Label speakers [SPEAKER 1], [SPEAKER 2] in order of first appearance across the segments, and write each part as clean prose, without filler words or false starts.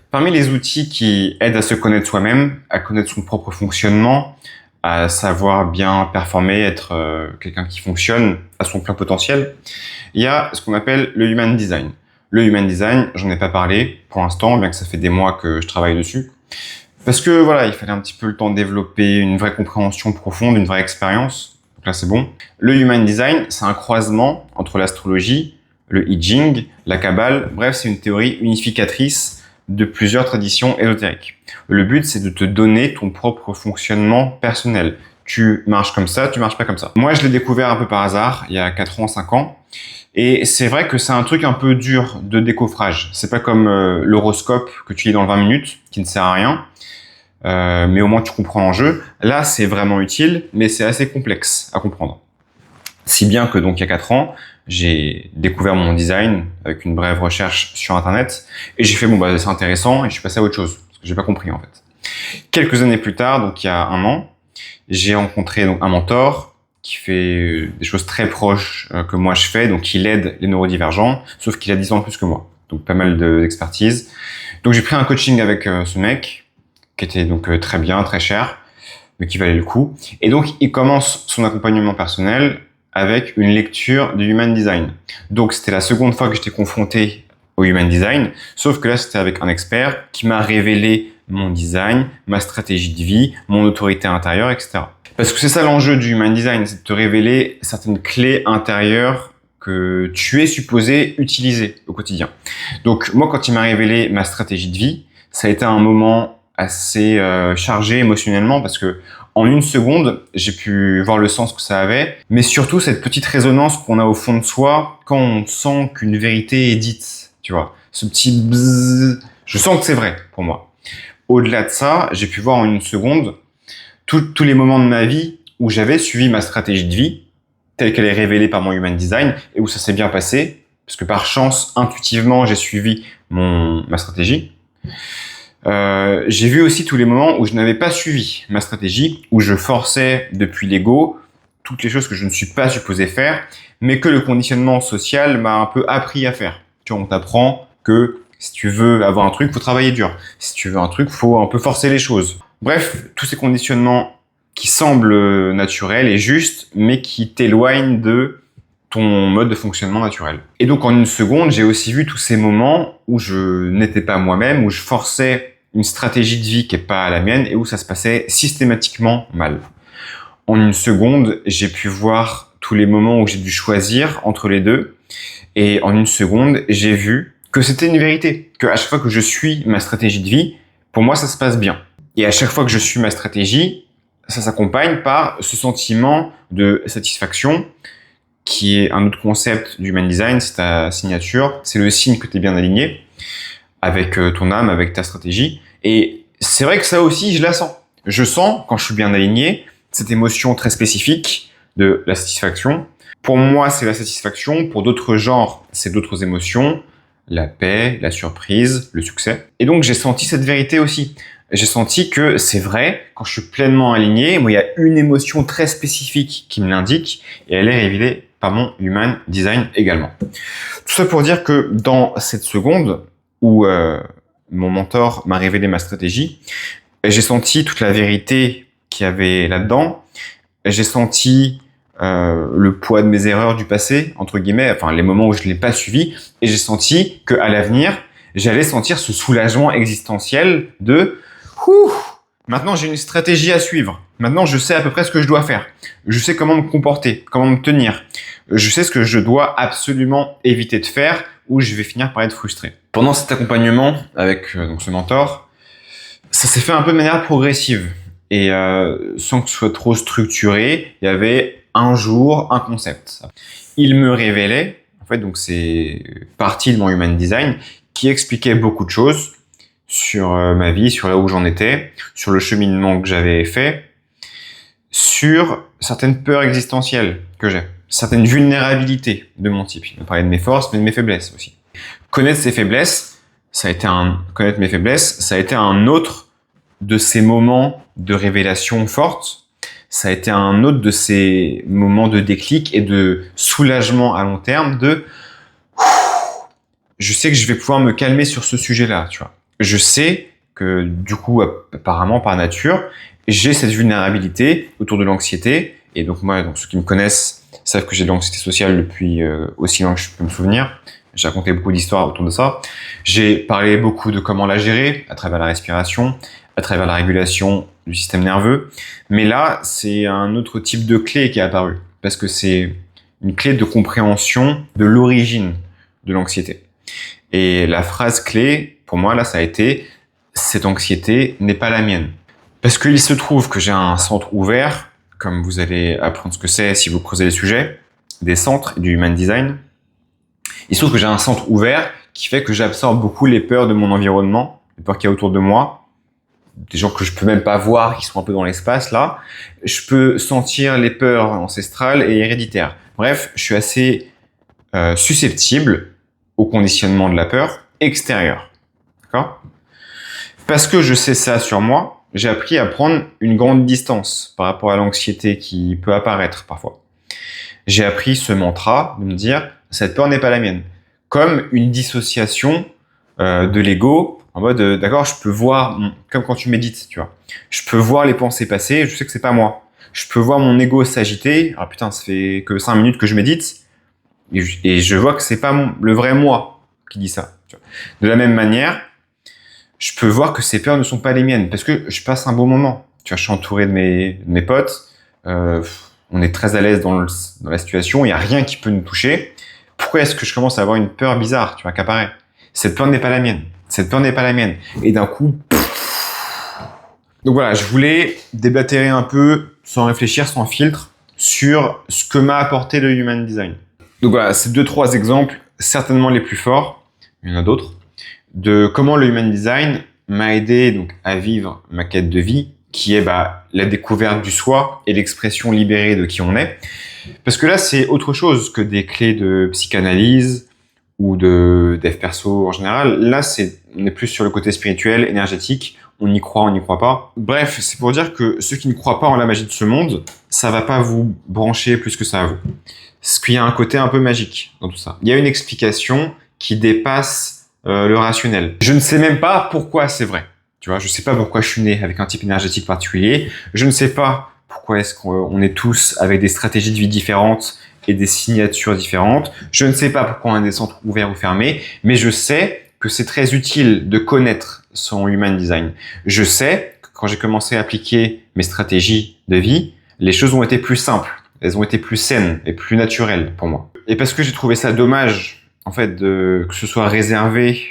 [SPEAKER 1] Parmi les outils qui aident à se connaître soi-même, à connaître son propre fonctionnement, à savoir bien performer, être quelqu'un qui fonctionne à son plein potentiel, il y a ce qu'on appelle le Human Design. Le Human Design, j'en ai pas parlé pour l'instant, bien que ça fait des mois que je travaille dessus. Parce que voilà, il fallait un petit peu le temps de développer une vraie compréhension profonde, une vraie expérience. Donc là, c'est bon. Le Human Design, c'est un croisement entre l'astrologie, le I Ching, la Kabbale. Bref, c'est une théorie unificatrice de plusieurs traditions ésotériques. Le but, c'est de te donner ton propre fonctionnement personnel. Tu marches comme ça, tu marches pas comme ça. Moi, je l'ai découvert un peu par hasard, il y a 4 ans, 5 ans. Et c'est vrai que c'est un truc un peu dur de décoffrage. C'est pas comme l'horoscope que tu lis dans le 20 minutes, qui ne sert à rien. Mais au moins tu comprends l'enjeu. Là, c'est vraiment utile, mais c'est assez complexe à comprendre. Si bien que donc il y a 4 ans, j'ai découvert mon design avec une brève recherche sur Internet et j'ai fait c'est intéressant et je suis passé à autre chose parce que j'ai pas compris en fait. Quelques années plus tard, donc il y a 1 an, j'ai rencontré donc un mentor qui fait des choses très proches que moi je fais, donc il aide les neurodivergents, sauf qu'il a 10 ans de plus que moi, donc pas mal d'expertise. Donc j'ai pris un coaching avec ce mec qui était donc très bien, très cher, mais qui valait le coup. Et donc il commence son accompagnement personnel avec une lecture du Human Design. Donc c'était la seconde fois que j'étais confronté au Human Design, sauf que là c'était avec un expert qui m'a révélé mon design, ma stratégie de vie, mon autorité intérieure, etc. Parce que c'est ça l'enjeu du Human Design, c'est de te révéler certaines clés intérieures que tu es supposé utiliser au quotidien. Donc moi, quand il m'a révélé ma stratégie de vie, ça a été un moment assez chargé émotionnellement parce que en 1 seconde, j'ai pu voir le sens que ça avait, mais surtout cette petite résonance qu'on a au fond de soi quand on sent qu'une vérité est dite, tu vois. Ce petit bzzz, je sens que c'est vrai pour moi. Au-delà de ça, j'ai pu voir en 1 seconde tous les moments de ma vie où j'avais suivi ma stratégie de vie, telle qu'elle est révélée par mon Human Design, et où ça s'est bien passé, parce que par chance, intuitivement, j'ai suivi ma stratégie. J'ai vu aussi tous les moments où je n'avais pas suivi ma stratégie, où je forçais depuis l'ego toutes les choses que je ne suis pas supposé faire, mais que le conditionnement social m'a un peu appris à faire. Tu vois, on t'apprend que si tu veux avoir un truc, faut travailler dur. Si tu veux un truc, faut un peu forcer les choses. Bref, tous ces conditionnements qui semblent naturels et justes, mais qui t'éloignent de ton mode de fonctionnement naturel. Et donc en 1 seconde, j'ai aussi vu tous ces moments où je n'étais pas moi-même, où je forçais une stratégie de vie qui n'est pas la mienne et où ça se passait systématiquement mal. En 1 seconde, j'ai pu voir tous les moments où j'ai dû choisir entre les deux. Et en 1 seconde, j'ai vu que c'était une vérité, que à chaque fois que je suis ma stratégie de vie, pour moi, ça se passe bien. Et à chaque fois que je suis ma stratégie, ça s'accompagne par ce sentiment de satisfaction qui est un autre concept du Human Design, c'est ta signature, c'est le signe que tu es bien aligné avec ton âme, avec ta stratégie. Et c'est vrai que ça aussi, je la sens. Je sens, quand je suis bien aligné, cette émotion très spécifique de la satisfaction. Pour moi, c'est la satisfaction. Pour d'autres genres, c'est d'autres émotions. La paix, la surprise, le succès. Et donc, j'ai senti cette vérité aussi. J'ai senti que c'est vrai, quand je suis pleinement aligné, moi, il y a une émotion très spécifique qui me l'indique et elle est révélée par mon Human Design également. Tout ça pour dire que dans cette seconde où mon mentor m'a révélé ma stratégie, j'ai senti toute la vérité qu'il y avait là-dedans. J'ai senti le poids de mes erreurs du passé, entre guillemets, enfin les moments où je ne l'ai pas suivi, et j'ai senti qu'à l'avenir, j'allais sentir ce soulagement existentiel de maintenant j'ai une stratégie à suivre. Maintenant je sais à peu près ce que je dois faire. Je sais comment me comporter, comment me tenir. Je sais ce que je dois absolument éviter de faire ou je vais finir par être frustré. Pendant cet accompagnement avec donc ce mentor, ça s'est fait un peu de manière progressive et sans que ce soit trop structuré. Il y avait un jour un concept. Il me révélait, en fait, donc c'est partie de mon Human Design qui expliquait beaucoup de choses sur ma vie, sur là où j'en étais, sur le cheminement que j'avais fait, sur certaines peurs existentielles que j'ai, certaines vulnérabilités de mon type. On parlait de mes forces, mais de mes faiblesses aussi. Connaître ces faiblesses, connaître mes faiblesses, ça a été un autre de ces moments de révélation forte. Ça a été un autre de ces moments de déclic et de soulagement à long terme de je sais que je vais pouvoir me calmer sur ce sujet-là, tu vois. je sais que du coup, apparemment par nature, j'ai cette vulnérabilité autour de l'anxiété. Et donc moi, donc, ceux qui me connaissent savent que j'ai de l'anxiété sociale depuis aussi loin que je peux me souvenir. J'ai raconté beaucoup d'histoires autour de ça. J'ai parlé beaucoup de comment la gérer à travers la respiration, à travers la régulation du système nerveux. Mais là, c'est un autre type de clé qui est apparu. Parce que c'est une clé de compréhension de l'origine de l'anxiété. Et la phrase clé, pour moi, là, ça a été « cette anxiété n'est pas la mienne ». Parce qu'il se trouve que j'ai un centre ouvert, comme vous allez apprendre ce que c'est si vous creusez les sujets, des centres et du Human Design. Il se trouve que j'ai un centre ouvert qui fait que j'absorbe beaucoup les peurs de mon environnement, les peurs qu'il y a autour de moi, des gens que je peux même pas voir, qui sont un peu dans l'espace là. Je peux sentir les peurs ancestrales et héréditaires. Bref, je suis assez susceptible au conditionnement de la peur extérieure. D'accord ? Parce que je sais ça sur moi, j'ai appris à prendre une grande distance par rapport à l'anxiété qui peut apparaître parfois. J'ai appris ce mantra de me dire « cette peur n'est pas la mienne ». Comme une dissociation de l'ego, en mode d'accord, je peux voir, comme quand tu médites, tu vois. Je peux voir les pensées passer, je sais que c'est pas moi. Je peux voir mon ego s'agiter. Ah putain, ça fait que 5 minutes que je médite. Et je vois que c'est pas le vrai moi qui dit ça. Tu vois. De la même manière, je peux voir que ces peurs ne sont pas les miennes parce que je passe un bon moment. Tu vois, je suis entouré de mes potes. On est très à l'aise dans la situation. Il n'y a rien qui peut nous toucher. Pourquoi est-ce que je commence à avoir une peur bizarre, tu vois, qui apparaît ? Cette peur n'est pas la mienne. Cette peur n'est pas la mienne. Et d'un coup, donc voilà, je voulais déblatérer un peu, sans réfléchir, sans filtre, sur ce que m'a apporté le Human Design. Donc voilà, c'est 2-3 exemples, certainement les plus forts, il y en a d'autres, de comment le Human Design m'a aidé donc à vivre ma quête de vie, qui est la découverte du soi et l'expression libérée de qui on est. Parce que là, c'est autre chose que des clés de psychanalyse ou de dev perso en général. Là, on est plus sur le côté spirituel, énergétique. On y croit, on n'y croit pas. Bref, c'est pour dire que ceux qui ne croient pas en la magie de ce monde, ça va pas vous brancher plus que ça à vous. Parce qu'il y a un côté un peu magique dans tout ça. Il y a une explication qui dépasse le rationnel. Je ne sais même pas pourquoi c'est vrai. Tu vois, je sais pas pourquoi je suis né avec un type énergétique particulier. Je ne sais pas pourquoi est-ce qu'on est tous avec des stratégies de vie différentes et des signatures différentes. Je ne sais pas pourquoi on a des centres ouverts ou fermés, mais je sais que c'est très utile de connaître son Human Design. Je sais que quand j'ai commencé à appliquer mes stratégies de vie, les choses ont été plus simples, elles ont été plus saines et plus naturelles pour moi. Et parce que j'ai trouvé ça dommage, en fait, que ce soit réservé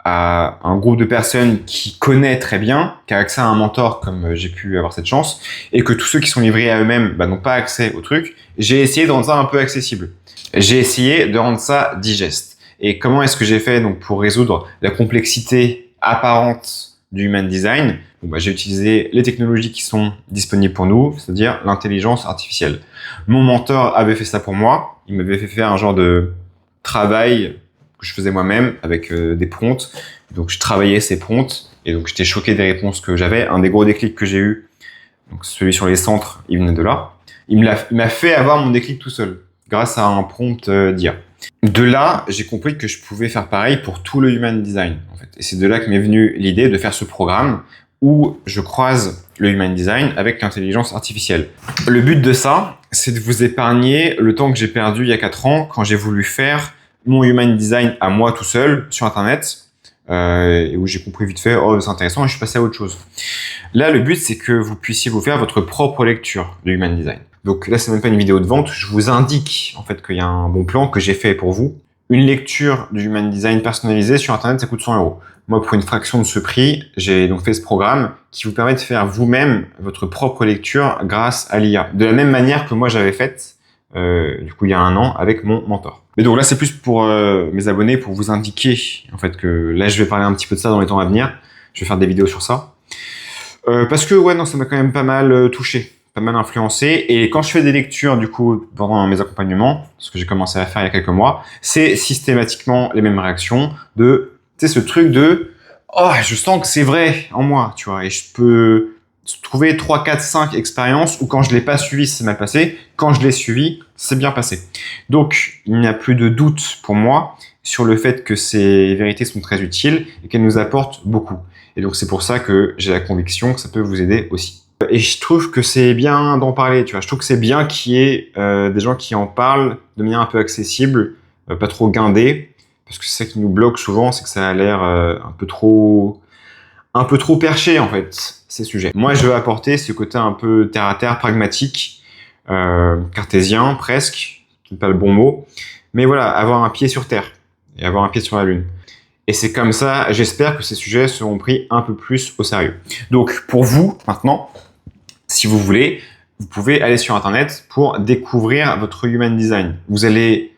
[SPEAKER 1] à un groupe de personnes qui connaît très bien, qui a accès à un mentor comme j'ai pu avoir cette chance, et que tous ceux qui sont livrés à eux-mêmes n'ont pas accès au truc, j'ai essayé de rendre ça un peu accessible. J'ai essayé de rendre ça digeste. Et comment est-ce que j'ai fait donc pour résoudre la complexité apparente du Human Design ? J'ai utilisé les technologies qui sont disponibles pour nous, c'est-à-dire l'intelligence artificielle. Mon mentor avait fait ça pour moi. Il m'avait fait faire un genre de travail que je faisais moi-même avec des prompts. Donc je travaillais ces prompts et donc j'étais choqué des réponses que j'avais. Un des gros déclics que j'ai eu, donc celui sur les centres, il venait de là. Il m'a fait avoir mon déclic tout seul grâce à un prompt d'IA. De là, j'ai compris que je pouvais faire pareil pour tout le Human Design, en fait. Et c'est de là que m'est venue l'idée de faire ce programme où je croise le Human Design avec l'intelligence artificielle. Le but de ça, c'est de vous épargner le temps que j'ai perdu il y a 4 ans quand j'ai voulu faire mon Human Design à moi tout seul sur Internet, et où j'ai compris vite fait, oh c'est intéressant, et je suis passé à autre chose. Là, le but, c'est que vous puissiez vous faire votre propre lecture du Human Design. Donc là, c'est même pas une vidéo de vente, je vous indique en fait qu'il y a un bon plan que j'ai fait pour vous. Une lecture du Human Design personnalisée sur Internet, ça coûte 100 €. Moi, pour une fraction de ce prix, j'ai donc fait ce programme qui vous permet de faire vous-même votre propre lecture grâce à l'IA. De la même manière que moi, j'avais fait, du coup, il y a 1 an avec mon mentor. Mais donc là, c'est plus pour mes abonnés, pour vous indiquer en fait que là, je vais parler un petit peu de ça dans les temps à venir. Je vais faire des vidéos sur ça. Parce que, ouais, non, ça m'a quand même pas mal touché, pas mal influencé. Et quand je fais des lectures, du coup, pendant mes accompagnements, ce que j'ai commencé à faire il y a quelques mois, c'est systématiquement les mêmes réactions de, tu sais, ce truc de, oh, je sens que c'est vrai en moi, tu vois, et je peux trouver 3, 4, 5 expériences où quand je l'ai pas suivi, c'est mal passé. Quand je l'ai suivi, c'est bien passé. Donc, il n'y a plus de doute pour moi. sur le fait que ces vérités sont très utiles et qu'elles nous apportent beaucoup. Et donc c'est pour ça que j'ai la conviction que ça peut vous aider aussi. Et je trouve que c'est bien d'en parler, tu vois. Je trouve que c'est bien qu'il y ait des gens qui en parlent de manière un peu accessible, pas trop guindée, parce que c'est ça qui nous bloque souvent, c'est que ça a l'air un peu trop perché en fait, ces sujets. Moi, je veux apporter ce côté un peu terre à terre, pragmatique, cartésien presque, c'est pas le bon mot, mais voilà, avoir un pied sur terre et avoir un pied sur la lune. Et c'est comme ça, j'espère que ces sujets seront pris un peu plus au sérieux. Donc, pour vous, maintenant, si vous voulez, vous pouvez aller sur Internet pour découvrir votre Human Design. Vous allez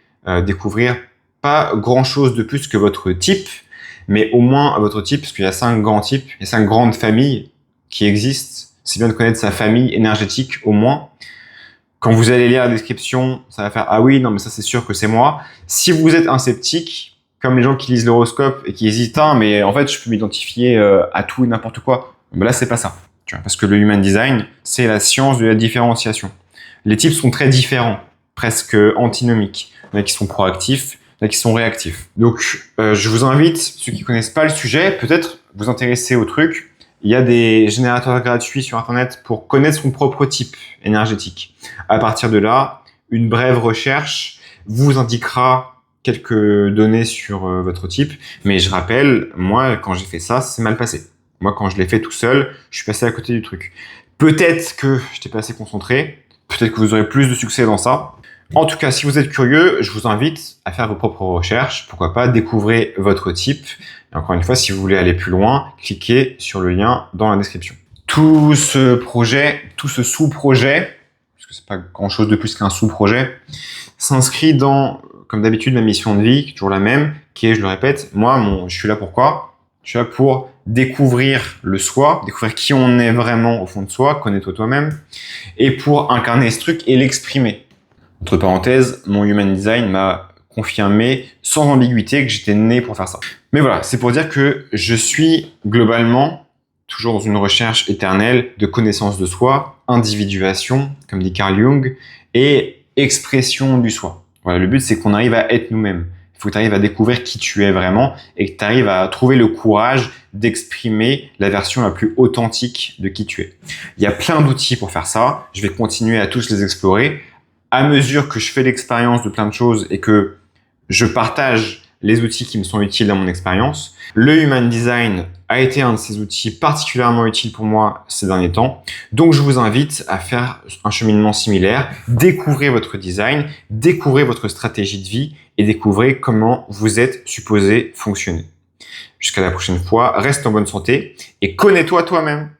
[SPEAKER 1] découvrir pas grand-chose de plus que votre type, mais au moins votre type, parce qu'il y a 5 grands types, il y a 5 grandes familles qui existent. C'est bien de connaître sa famille énergétique au moins. Quand vous allez lire la description, ça va faire « Ah oui, non, mais ça c'est sûr que c'est moi ». Si vous êtes un sceptique, comme les gens qui lisent l'horoscope et qui hésitent, hein, mais en fait, je peux m'identifier à tout et n'importe quoi. Ben là, c'est pas ça. Tu vois, parce que le Human Design, c'est la science de la différenciation. Les types sont très différents, presque antinomiques. Il y en a qui sont proactifs, il y en a qui sont réactifs. Donc, je vous invite, ceux qui connaissent pas le sujet, peut-être vous intéresser au truc. Il y a des générateurs gratuits sur Internet pour connaître son propre type énergétique. À partir de là, une brève recherche vous indiquera quelques données sur votre type, mais je rappelle, moi, quand j'ai fait ça, c'est mal passé. Moi, quand je l'ai fait tout seul, je suis passé à côté du truc. Peut-être que je n'étais pas assez concentré, peut-être que vous aurez plus de succès dans ça. En tout cas, si vous êtes curieux, je vous invite à faire vos propres recherches. Pourquoi pas, découvrez votre type. Et encore une fois, si vous voulez aller plus loin, cliquez sur le lien dans la description. Tout ce projet, tout ce sous-projet, parce que c'est pas grand-chose de plus qu'un sous-projet, s'inscrit dans, comme d'habitude, ma mission de vie, qui est toujours la même, qui est, je le répète, moi, je suis là pour quoi? Je suis là pour découvrir le soi, découvrir qui on est vraiment au fond de soi, connais-toi toi-même, et pour incarner ce truc et l'exprimer. Entre parenthèses, mon Human Design m'a confirmé sans ambiguïté que j'étais né pour faire ça. Mais voilà, c'est pour dire que je suis globalement toujours dans une recherche éternelle de connaissance de soi, individuation, comme dit Carl Jung, et expression du soi. Voilà, le but, c'est qu'on arrive à être nous-mêmes. Il faut que tu arrives à découvrir qui tu es vraiment et que tu arrives à trouver le courage d'exprimer la version la plus authentique de qui tu es. Il y a plein d'outils pour faire ça. Je vais continuer à tous les explorer. À mesure que je fais l'expérience de plein de choses et que je partage les outils qui me sont utiles dans mon expérience, le Human Design a été un de ces outils particulièrement utiles pour moi ces derniers temps. Donc, je vous invite à faire un cheminement similaire, découvrez votre design, découvrez votre stratégie de vie et découvrez comment vous êtes supposé fonctionner. Jusqu'à la prochaine fois, reste en bonne santé et connais-toi toi-même.